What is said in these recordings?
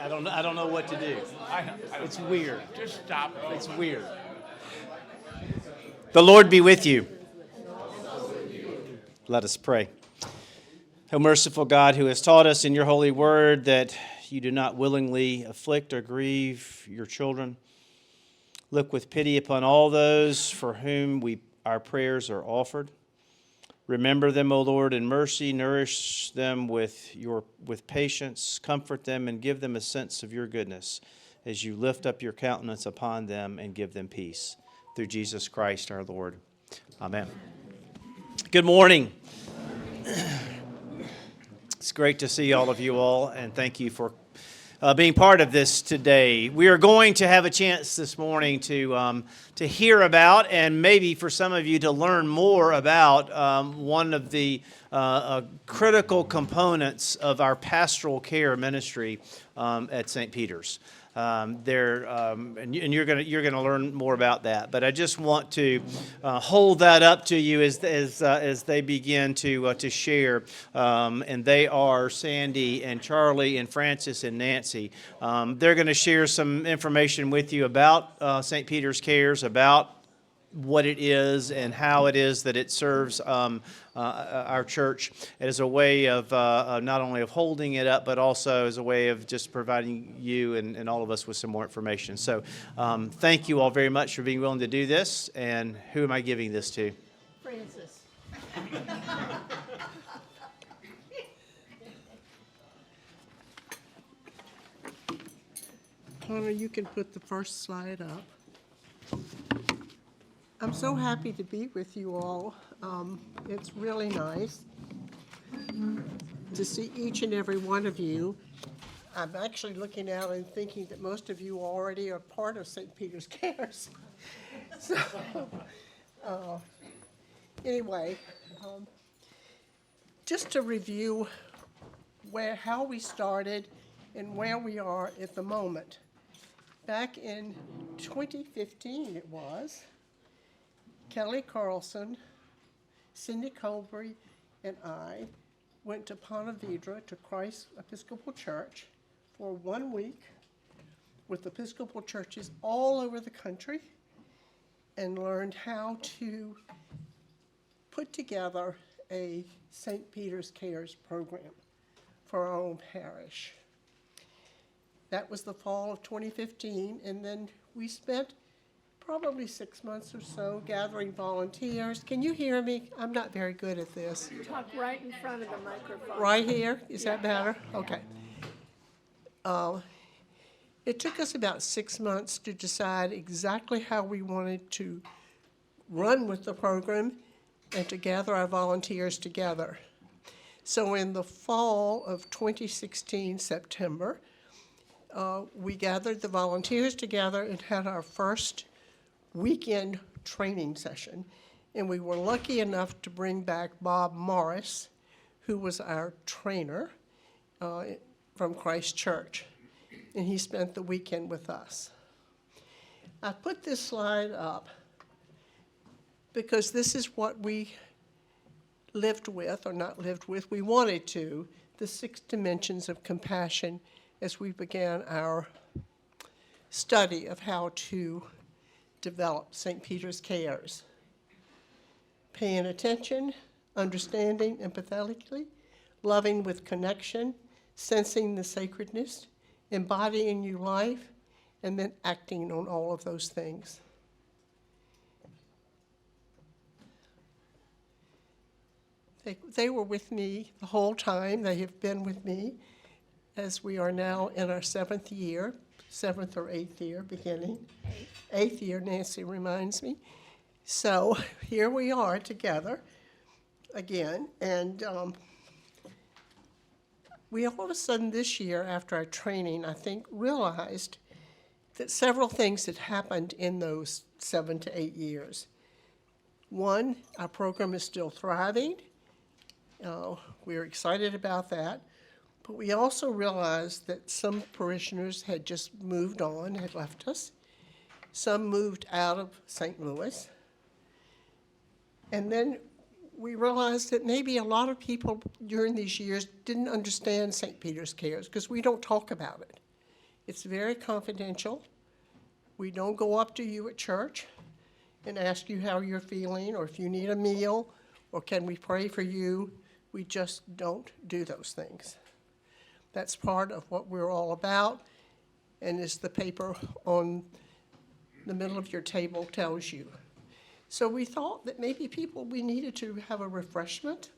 I don't know what to do. It's weird. Just stop it. It's weird. The Lord be with you. Let us pray. O merciful God, who has taught us in your holy word that you do not willingly afflict or grieve your children, look with pity upon all those for whom our prayers are offered. Remember them, O Lord, in mercy. Nourish them with patience. Comfort them and give them a sense of your goodness as you lift up your countenance upon them and give them peace. Through Jesus Christ our Lord. Amen. Good morning. It's great to see all of you all, and thank you for being part of this today. We are going to have a chance this morning to hear about, and maybe for some of you to learn more about one of the critical components of our pastoral care ministry at St. Peter's. And you're going to learn more about that. But I just want to hold that up to you as they begin to share. And they are Sandy and Charlie and Francis and Nancy. They're going to share some information with you about St. Peter's Cares, about what it is and how it is that it serves our church as a way of not only of holding it up, but also as a way of just providing you and all of us with some more information. So thank you all very much for being willing to do this. And who am I giving this to? Francis. Connor, you can put the first slide up. I'm so happy to be with you all. It's really nice to see each and every one of you. I'm actually looking out and thinking that most of you already are part of St. Peter's Cares. So, anyway, just to review how we started and where we are at the moment. Back in 2015 it was, Kelly Carlson, Cindy Colbury, and I went to Ponte Vedra to Christ Episcopal Church for 1 week with Episcopal churches all over the country and learned how to put together a St. Peter's Cares program for our own parish. That was the fall of 2015, and then we spent probably 6 months or so gathering volunteers. Can you hear me? I'm not very good at this. Talk right in front of the microphone. Right here? Is that better? Okay. It took us about 6 months to decide exactly how we wanted to run with the program and to gather our volunteers together. So in the fall of 2016, September, we gathered the volunteers together and had our first weekend training session, and we were lucky enough to bring back Bob Morris, who was our trainer from Christ Church, and he spent the weekend with us. I put this slide up because this is what we lived with, or not lived with, we wanted to, the 6 dimensions of compassion as we began our study of how to develop St. Peter's Cares. Paying attention, understanding empathetically, loving with connection, sensing the sacredness, embodying new life, and then acting on all of those things. They were with me the whole time. They have been with me as we are now in our 7th year, 7th or 8th year beginning. 8th year, Nancy reminds me. So here we are together again, and we all of a sudden this year, after our training, I think, realized that several things had happened in those 7 to 8 years. One, our program is still thriving. We're excited about that. But we also realized that some parishioners had just moved on, had left us. Some moved out of St. Louis. And then we realized that maybe a lot of people during these years didn't understand St. Peter's Cares because we don't talk about it. It's very confidential. We don't go up to you at church and ask you how you're feeling or if you need a meal or can we pray for you. We just don't do those things. That's part of what we're all about, and as the paper on the middle of your table tells you. So we thought that maybe we needed to have a refreshment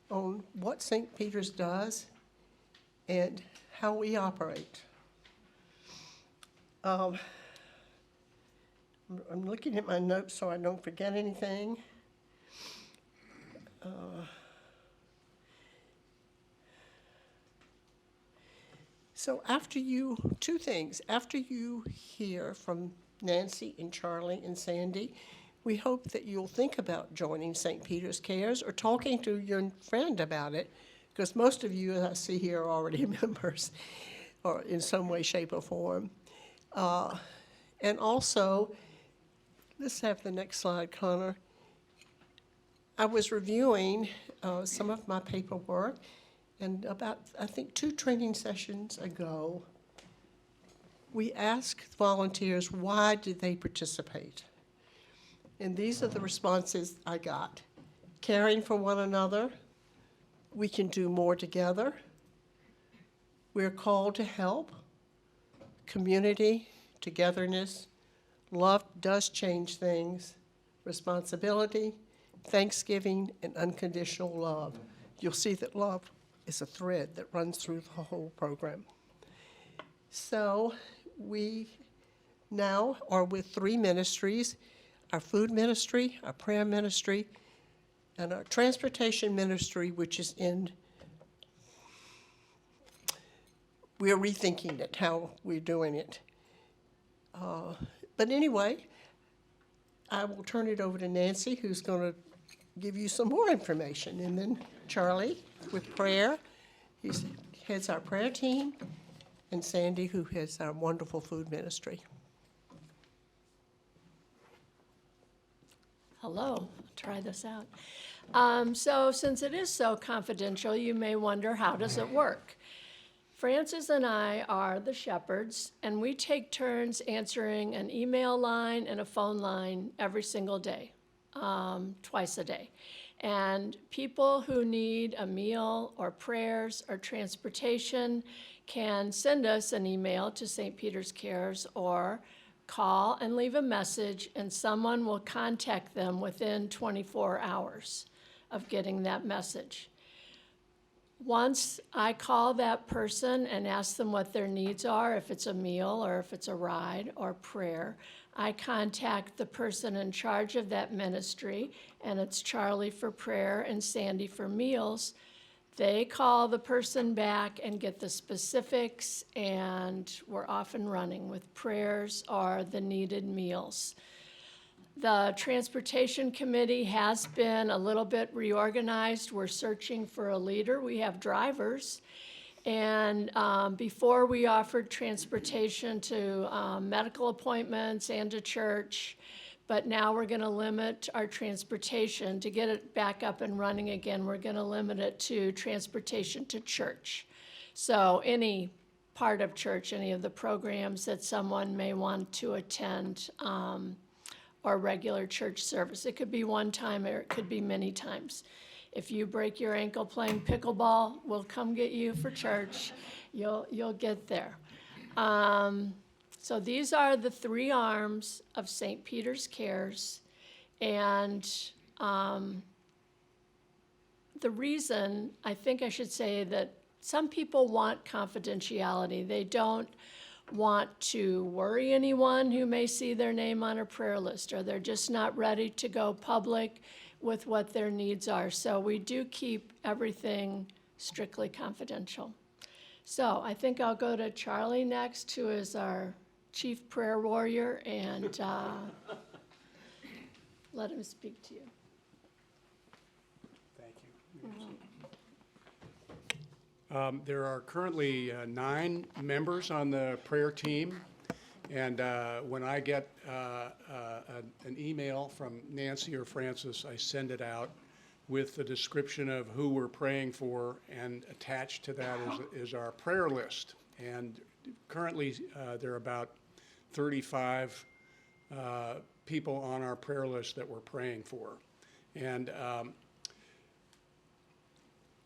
on what St. Peter's does and how we operate. I'm looking at my notes so I don't forget anything. So two things. After you hear from Nancy and Charlie and Sandy, we hope that you'll think about joining St. Peter's Cares or talking to your friend about it, because most of you, as I see here, are already members or in some way, shape, or form. And also, let's have the next slide, Connor. I was reviewing some of my paperwork, and about, I think, 2 training sessions ago, we asked volunteers why did they participate. And these are the responses I got. Caring for one another, we can do more together, we're called to help, community, togetherness, love does change things, responsibility, thanksgiving, and unconditional love. You'll see that love is a thread that runs through the whole program. So we now are with 3 ministries, our food ministry, our prayer ministry, and our transportation ministry, which is we're rethinking it, how we're doing it. But anyway, I will turn it over to Nancy, who's going to give you some more information. And then Charlie with prayer. He heads our prayer team. And Sandy, who heads our wonderful food ministry. Hello, try this out. So since it is so confidential, you may wonder, how does it work? Frances and I are the shepherds, and we take turns answering an email line and a phone line every single day, twice a day. And people who need a meal or prayers or transportation can send us an email to St. Peter's Cares or call and leave a message, and someone will contact them within 24 hours of getting that message. Once I call that person and ask them what their needs are, if it's a meal or if it's a ride or prayer, I contact the person in charge of that ministry, and it's Charlie for prayer and Sandy for meals. They call the person back and get the specifics, and we're off and running with prayers or the needed meals. The Transportation Committee has been a little bit reorganized. We're searching for a leader. We have drivers. And before we offered transportation to medical appointments and to church, but now we're going to limit our transportation to get it back up and running again. We're going to limit it to transportation to church. So any part of church, any of the programs that someone may want to attend, or regular church service. It could be one time or it could be many times. If you break your ankle playing pickleball, we'll come get you for church. You'll get there. So these are the 3 arms of St. Peter's Cares. And the reason, I think I should say that some people want confidentiality. They don't want to worry anyone who may see their name on a prayer list, or they're just not ready to go public with what their needs are. So we do keep everything strictly confidential. So I think I'll go to Charlie next, who is our chief prayer warrior, and let him speak to you. Thank you. There are currently 9 members on the prayer team, and when I get an email from Nancy or Francis, I send it out with the description of who we're praying for, and attached to that is our prayer list. And currently, there are about 35 people on our prayer list that we're praying for. And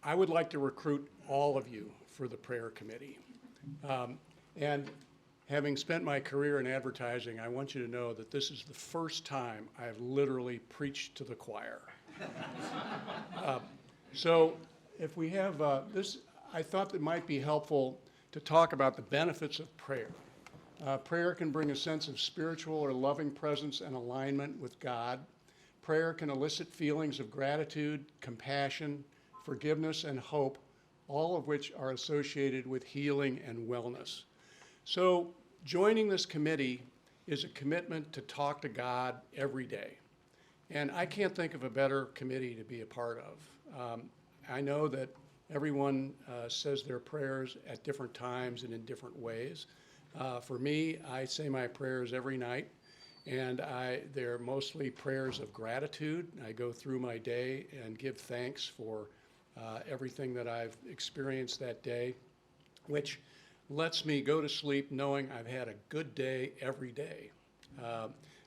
I would like to recruit all of you for the prayer committee. And having spent my career in advertising, I want you to know that this is the first time I've literally preached to the choir. So if we have this, I thought it might be helpful to talk about the benefits of prayer. Prayer can bring a sense of spiritual or loving presence and alignment with God. Prayer can elicit feelings of gratitude, compassion, forgiveness, and hope, all of which are associated with healing and wellness. So joining this committee is a commitment to talk to God every day. And I can't think of a better committee to be a part of. I know that everyone says their prayers at different times and in different ways. For me, I say my prayers every night, and they're mostly prayers of gratitude. I go through my day and give thanks for everything that I've experienced that day, which lets me go to sleep knowing I've had a good day every day,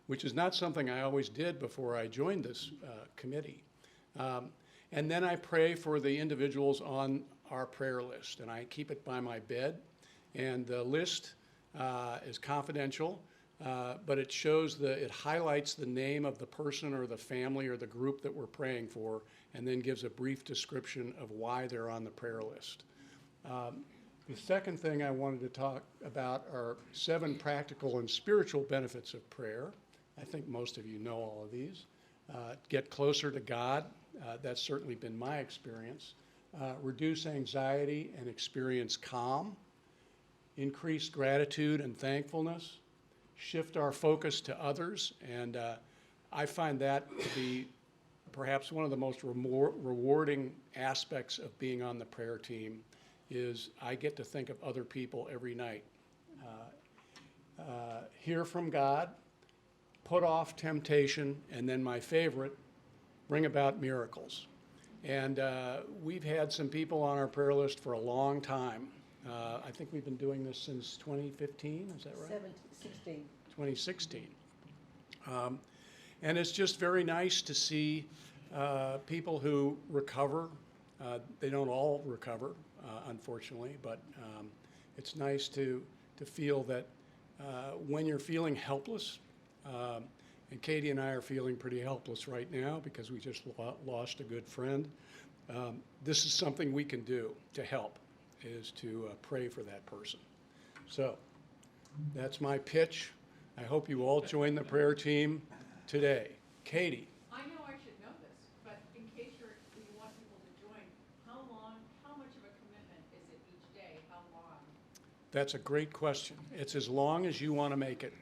which is not something I always did before I joined this committee. And then I pray for the individuals on our prayer list, and I keep it by my bed. And the list is confidential, but it highlights the name of the person or the family or the group that we're praying for, and then gives a brief description of why they're on the prayer list. The second thing I wanted to talk about are 7 practical and spiritual benefits of prayer. I think most of you know all of these. Get closer to God. That's certainly been my experience. Reduce anxiety and experience calm. Increase gratitude and thankfulness. Shift our focus to others. And I find that to be perhaps one of the most rewarding aspects of being on the prayer team is I get to think of other people every night. Hear from God, put off temptation, and then my favorite, bring about miracles. And we've had some people on our prayer list for a long time. I think we've been doing this since 2015, is that right? 2016. And it's just very nice to see people who recover. They don't all recover, unfortunately, but it's nice to feel that when you're feeling helpless, and Katie and I are feeling pretty helpless right now because we just lost a good friend, this is something we can do to help, is to pray for that person. So that's my pitch. I hope you all join the prayer team today. Katie. I know I should know this, but in case you want people to join, how much of a commitment is it each day? How long? That's a great question. It's as long as you want to make it.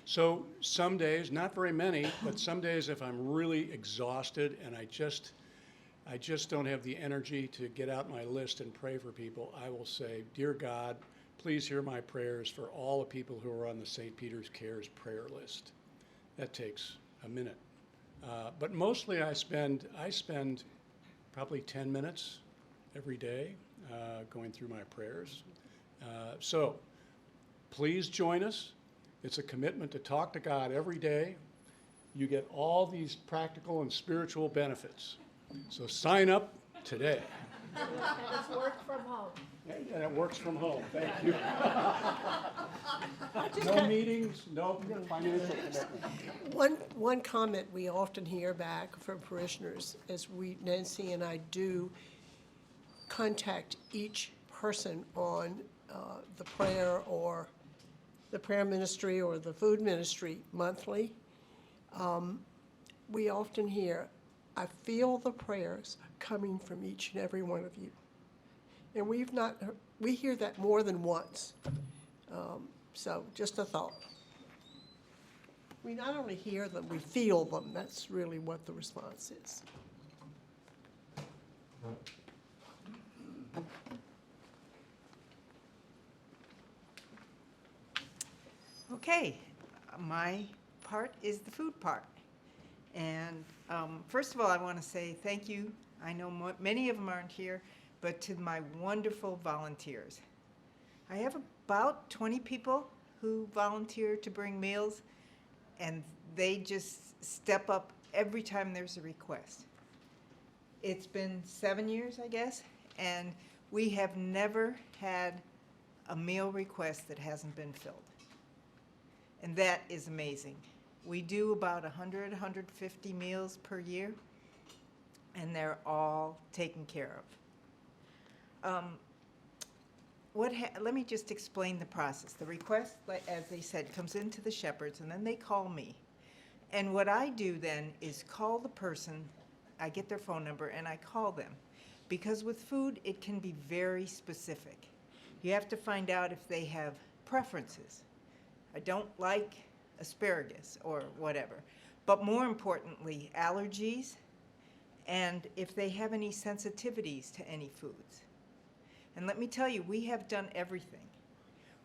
So some days, not very many, but some days if I'm really exhausted and I just don't have the energy to get out my list and pray for people, I will say, Dear God, please hear my prayers for all the people who are on the St. Peter's Cares prayer list. That takes a minute. But mostly I spend probably 10 minutes every day going through my prayers. So please join us. It's a commitment to talk to God every day. You get all these practical and spiritual benefits. So sign up today. And it's work from home. And it works from home, thank you. No meetings, no financial commitment. One comment we often hear back from parishioners is Nancy and I do contact each person on the prayer or the prayer ministry or the food ministry monthly. We often hear, I feel the prayers coming from each and every one of you. And we hear that more than once. So just a thought. We not only hear them, we feel them. That's really what the response is. Okay, my part is the food part. And first of all, I want to say thank you. I know many of them aren't here, but to my wonderful volunteers. I have about 20 people who volunteer to bring meals, and they just step up every time there's a request. It's been 7 years, I guess, and we have never had a meal request that hasn't been filled. And that is amazing. We do about 100, 150 meals per year, and they're all taken care of. Let me just explain the process. The request, as they said, comes into the shepherds, and then they call me. And what I do then is call the person, I get their phone number, and I call them. Because with food, it can be very specific. You have to find out if they have preferences. I don't like asparagus or whatever. But more importantly, allergies, and if they have any sensitivities to any foods. And let me tell you, we have done everything.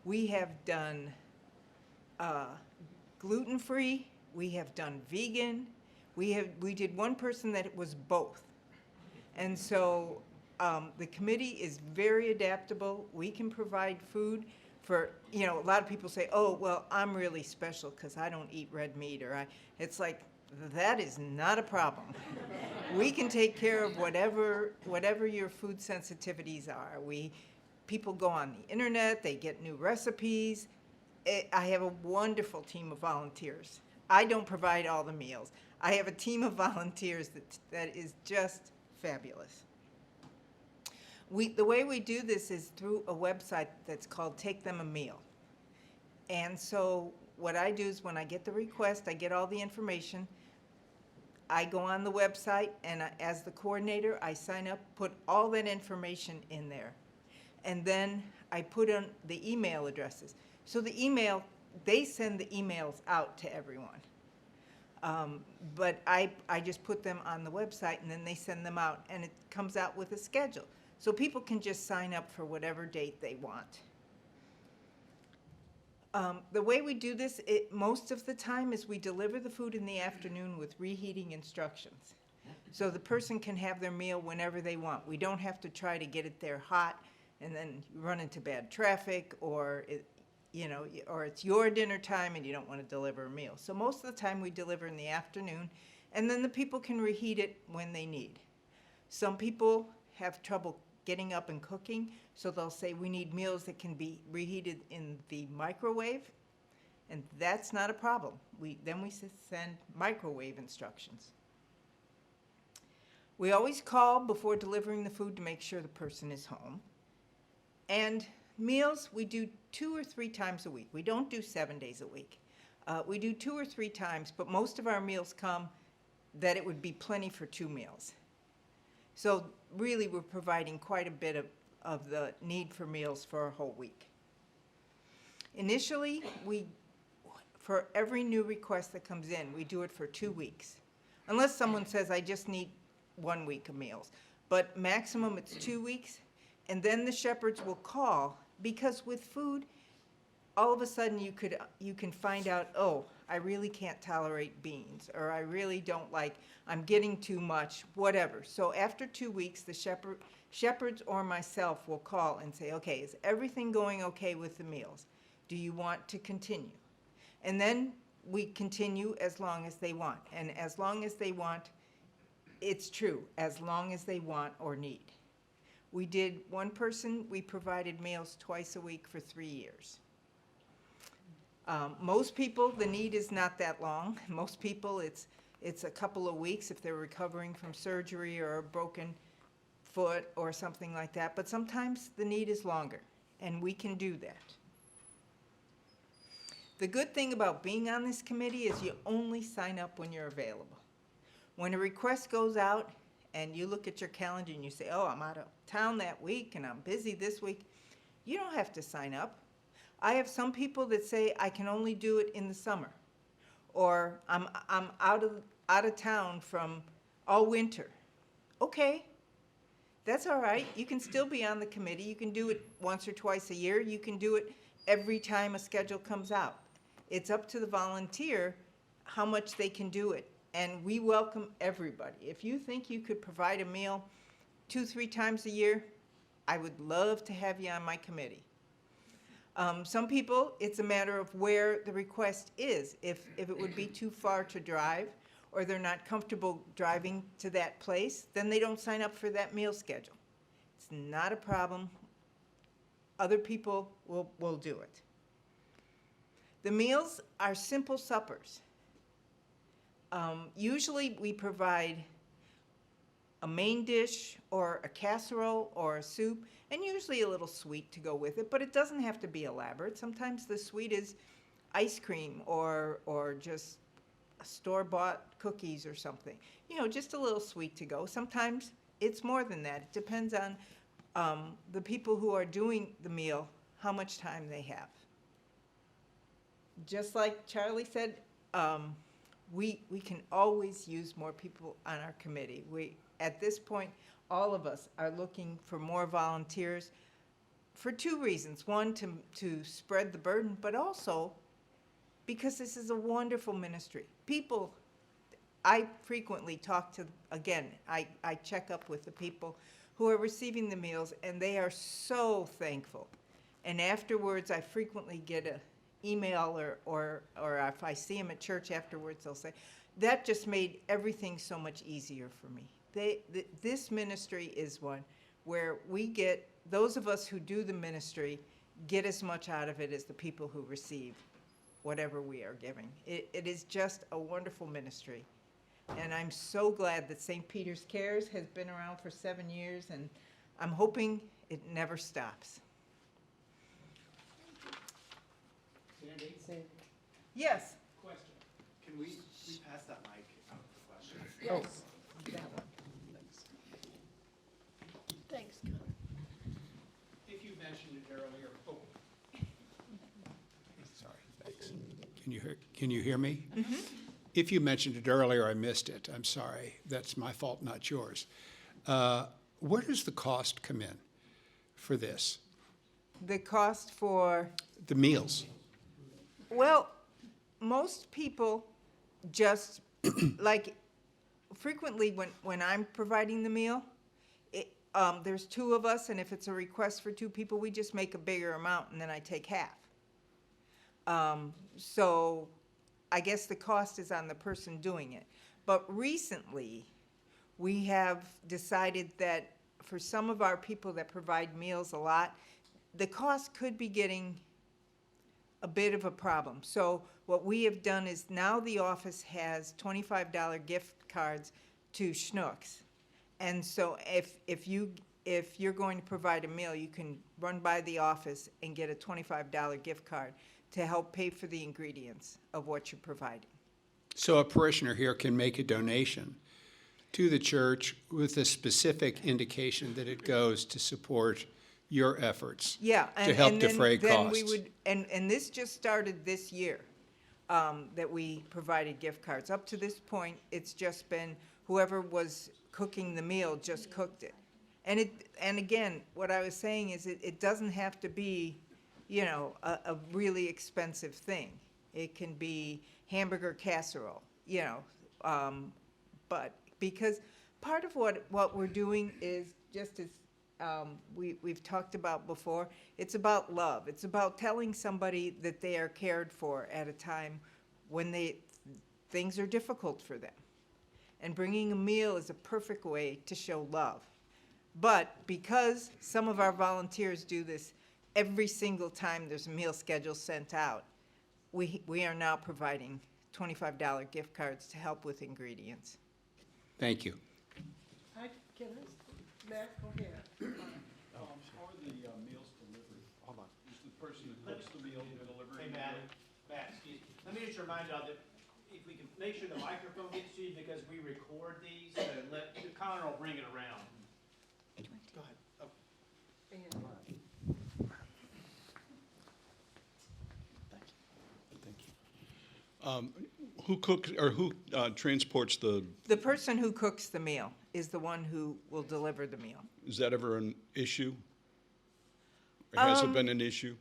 We have done gluten-free, we have done vegan, we did one person that was both. And so the committee is very adaptable. We can provide food for, a lot of people say, oh, well, I'm really special because I don't eat red meat, it's like, that is not a problem. We can take care of whatever your food sensitivities are. People go on the internet, they get new recipes. I have a wonderful team of volunteers. I don't provide all the meals. I have a team of volunteers that is just fabulous. The way we do this is through a website that's called Take Them a Meal. And so what I do is when I get the request, I get all the information. I go on the website, and as the coordinator, I sign up, put all that information in there. And then I put in the email addresses. So they send the emails out to everyone. But I just put them on the website, and then they send them out, and it comes out with a schedule. So people can just sign up for whatever date they want. The way we do this, most of the time, is we deliver the food in the afternoon with reheating instructions. So the person can have their meal whenever they want. We don't have to try to get it there hot and then run into bad traffic, or it's your dinner time and you don't want to deliver a meal. So most of the time we deliver in the afternoon, and then the people can reheat it when they need. Some people have trouble getting up and cooking, so they'll say we need meals that can be reheated in the microwave, and that's not a problem. Then we send microwave instructions. We always call before delivering the food to make sure the person is home. And meals, we do 2 or 3 times a week. We don't do 7 days a week. We do 2 or 3 times, but most of our meals come that it would be plenty for 2 meals. So really, we're providing quite a bit of the need for meals for a whole week. Initially, for every new request that comes in, we do it for 2 weeks. Unless someone says, I just need 1 week of meals. But maximum, it's 2 weeks. And then the shepherds will call, because with food, all of a sudden you can find out, oh, I really can't tolerate beans, or I really don't like, I'm getting too much, whatever. So after 2 weeks, the shepherds or myself will call and say, okay, is everything going okay with the meals? Do you want to continue? And then we continue as long as they want. And as long as they want, it's true, as long as they want or need. We did one person, we provided meals twice a week for 3 years. Most people, the need is not that long. Most people, it's a couple of weeks if they're recovering from surgery or a broken foot or something like that. But sometimes the need is longer, and we can do that. The good thing about being on this committee is you only sign up when you're available. When a request goes out and you look at your calendar and you say, oh, I'm out of town that week and I'm busy this week, you don't have to sign up. I have some people that say I can only do it in the summer, or I'm out of town from all winter. Okay, that's all right. You can still be on the committee. You can do it once or twice a year. You can do it every time a schedule comes out. It's up to the volunteer how much they can do it and we welcome everybody. If you think you could provide a meal 2-3 times a year, I would love to have you on my committee. Some people, it's a matter of where the request is. If it would be too far to drive, or they're not comfortable driving to that place, then they don't sign up for that meal schedule. It's not a problem. Other people will do it. The meals are simple suppers. Usually we provide a main dish or a casserole or a soup, and usually a little sweet to go with it, but it doesn't have to be elaborate. Sometimes the sweet is ice cream or just store-bought cookies or something. You know, just a little sweet to go. Sometimes it's more than that. It depends on the people who are doing the meal, how much time they have. Just like Charlie said, we can always use more people on our committee. At this point, all of us are looking for more volunteers for 2 reasons. One, to spread the burden, but also because this is a wonderful ministry. People, I frequently talk to, again, I check up with the people who are receiving the meals, and they are so thankful. And afterwards, I frequently get an email, or if I see them at church afterwards, they'll say, that just made everything so much easier for me. This ministry is one where we get, those of us who do the ministry, get as much out of it as the people who receive whatever we are giving. It is just a wonderful ministry. And I'm so glad that St. Peter's Cares has been around for 7 years, and I'm hoping it never stops. Yes? Question. Can we pass that mic out for questions? Yes. Thanks, Connor. If you mentioned it earlier, sorry, thanks. Can you hear me? Mm-hmm. If you mentioned it earlier, I missed it. I'm sorry. That's my fault, not yours. Where does the cost come in for this? The cost for, The meals? well, most people just, like, frequently when I'm providing the meal, there's 2 of us, and if it's a request for 2 people, we just make a bigger amount, and then I take half. So I guess the cost is on the person doing it. But recently, we have decided that for some of our people that provide meals a lot, the cost could be getting a bit of a problem. So what we have done is now the office has $25 gift cards to Schnucks. And so if you're going to provide a meal, you can run by the office and get a $25 gift card to help pay for the ingredients of what you're providing. So a parishioner here can make a donation to the church with a specific indication that it goes to support your efforts. Yeah, to help and defray then we costs. would, and this just started this year, that we provided gift cards. Up to this point, it's just been whoever was cooking the meal just cooked it. And again, what I was saying is it doesn't have to be, you know, a really expensive thing. It can be hamburger casserole, you know, but because part of what we're doing is just as we've talked about before, it's about love. It's about telling somebody that they are cared for at a time when things are difficult for them. And bringing a meal is a perfect way to show love. But because some of our volunteers do this every single time there's a meal schedule sent out, we are now providing $25 gift cards to help with ingredients. Thank you. Matt, go ahead. How are the meals delivered? Hold on. Is the person who cooks the meal delivering? Hey, Matt, excuse me. Let me just remind y'all that if we can make sure the microphone gets to you, because we record these, so Connor will bring it around. Go ahead. Oh. Thank you. Who cooks, or who transports The person who cooks the meal is the one who will deliver the meal. is that ever an issue? Or has it been an issue?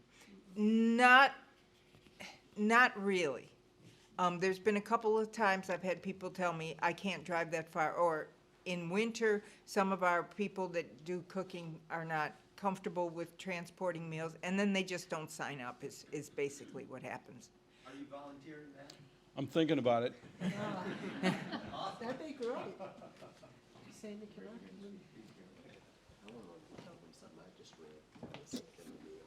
Not really. There's been a couple of times I've had people tell me, I can't drive that far, or in winter, some of our people that do cooking are not comfortable with transporting meals, and then they just don't sign up, is basically what happens. Are you volunteering that? I'm thinking about it. That'd be great. Sandy, can I? I want to tell them something I just read. I was thinking of you.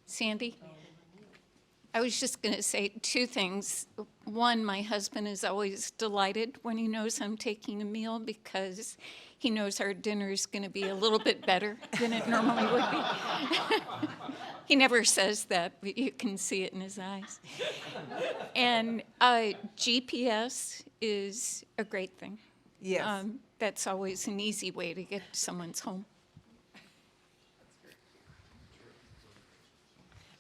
Sandy? I was just going to say two things. One, my husband is always delighted when he knows I'm taking a meal because he knows our dinner is going to be a little bit better than it normally would be. He never says that, but you can see it in his eyes. And GPS is a great thing. Yes. That's always an easy way to get to someone's home.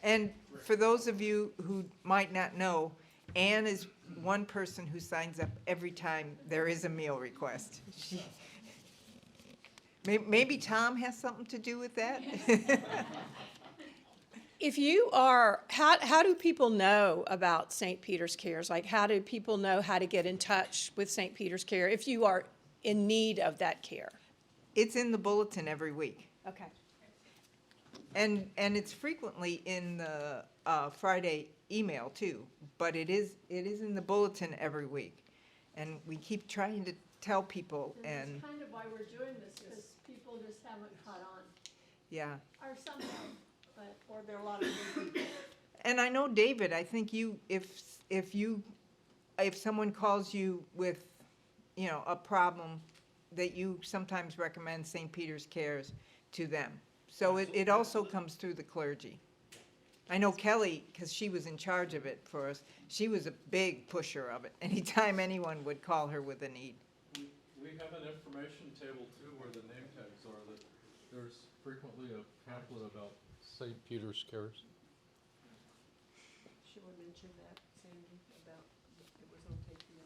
And for those of you who might not know, Anne is one person who signs up every time there is a meal request. Maybe Tom has something to do with that? If you are, how do people know about St. Peter's Cares? Like, how do people know how to get in touch with St. Peter's Care if you are in need of that care? It's in the bulletin every week. Okay. And it's frequently in the Friday email too, but it is in the bulletin every week. And we keep trying to tell people, And and, that's kind of why we're doing this, because people just haven't caught on, yeah. or some have, but. Or there are a lot of new people. And I know, David, I think if someone calls you with, a problem, that you sometimes recommend St. Peter's Cares to them. So it also comes through the clergy. I know Kelly, because she was in charge of it for us, she was a big pusher of it, anytime anyone would call her with a need. We have an information table too where the name tags are, that there's frequently a pamphlet about St. Peter's Cares. Should we mention that, Sandy, about it was on Taking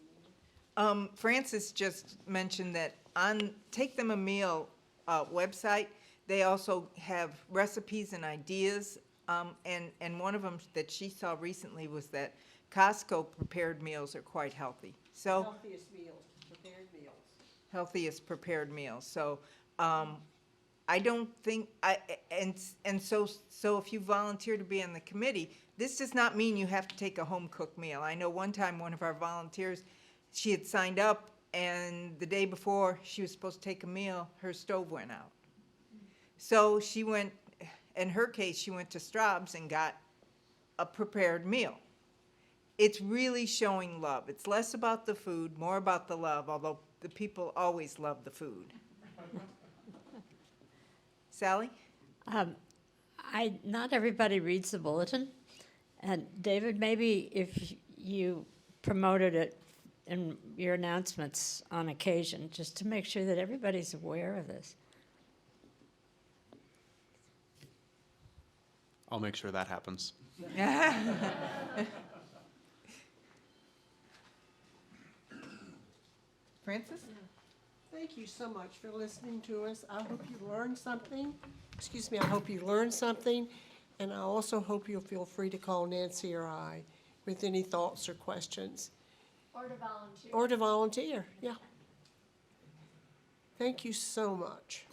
a Meal? Francis just mentioned that on Take Them a Meal website, they also have recipes and ideas, and one of them that she saw recently was that Costco prepared meals are quite healthy. So Healthiest meals, prepared meals. healthiest prepared meals. So I don't think so if you volunteer to be on the committee, this does not mean you have to take a home cooked meal. I know one time one of our volunteers, she had signed up, and the day before she was supposed to take a meal, her stove went out. So she went, in her case, she went to Straub's and got a prepared meal. It's really showing love. It's less about the food, more about the love, although the people always love the food. Sally? Not everybody reads the bulletin. And David, maybe if you promoted it in your announcements on occasion, just to make sure that everybody's aware of this. I'll make sure that happens. Francis? Thank you so much for listening to us. I hope you learned something. Excuse me, I hope you learned something. And I also hope you'll feel free to call Nancy or I with any thoughts or questions. Or to volunteer. Or to volunteer, yeah. Thank you so much.